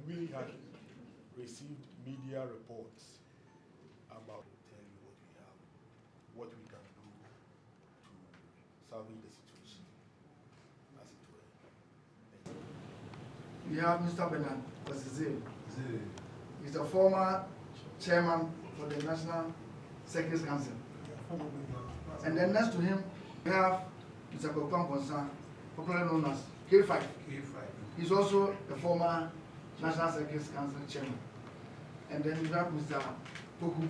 We had received media reports about tell you what we have, what we can do to salvage the situation as it were. We have Mr. Bernard Kosizil. He's a former chairman for the National Secretaries Council. And then next to him, we have Mr. Kotoko, popularly known as K5. He's also the former National Secretaries Council chairman. And then we have Mr. Kotoko,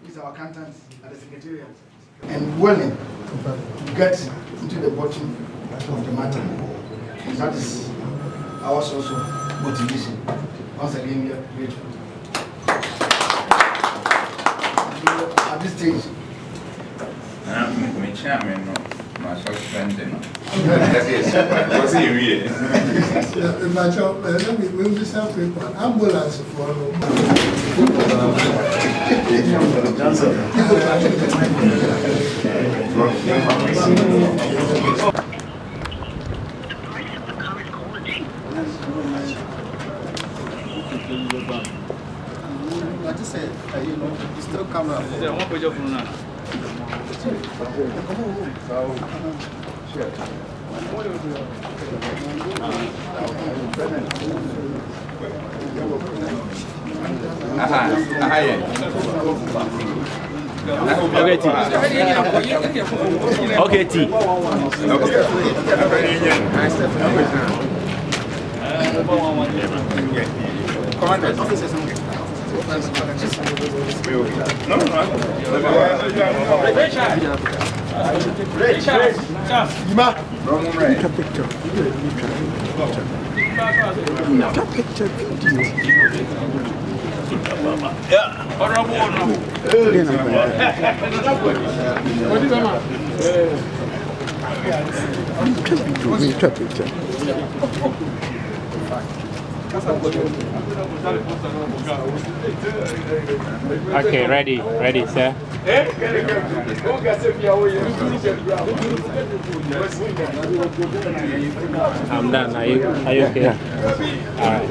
he's our accountant at the Secretariat. And willing to get into the bottom of the matter. And that is our source of motivation. Once again, we are grateful. At this stage, my chairman, my suspended. What's he reading? My job, let me just have to ambulance for I just said, you know, you still come up. Okay, T. Okay, ready, sir. I'm done. Are you okay? All right.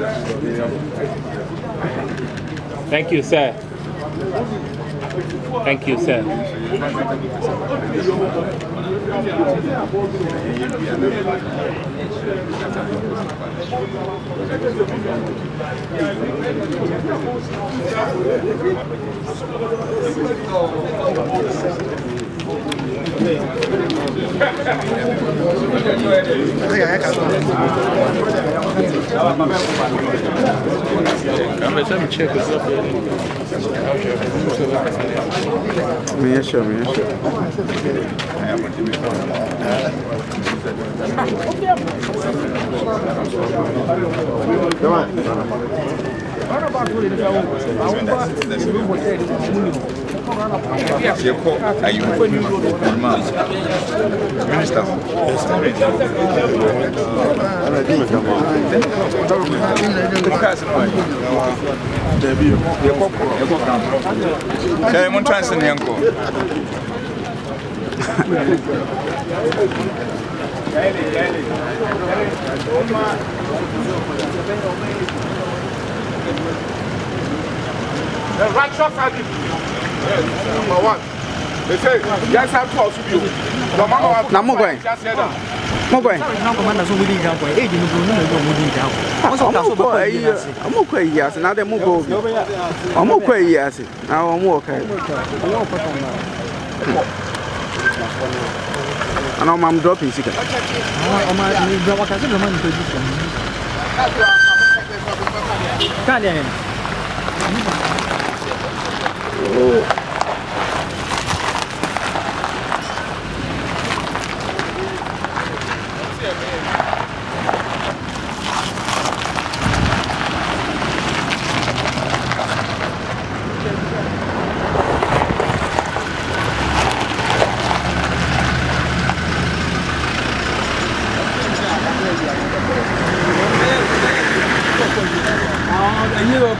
Thank you, sir. Thank you, sir. Let me check this up. Sure. Come on. The righteous are the number one. They say, yes, I'm supposed to be. Your mama was just said that. Mogwai. Now commander so we didn't go. Hey, you I'm okay, yes. Now they move over. I'm okay, yes. Now I'm okay. And I'm dropping chicken. Can't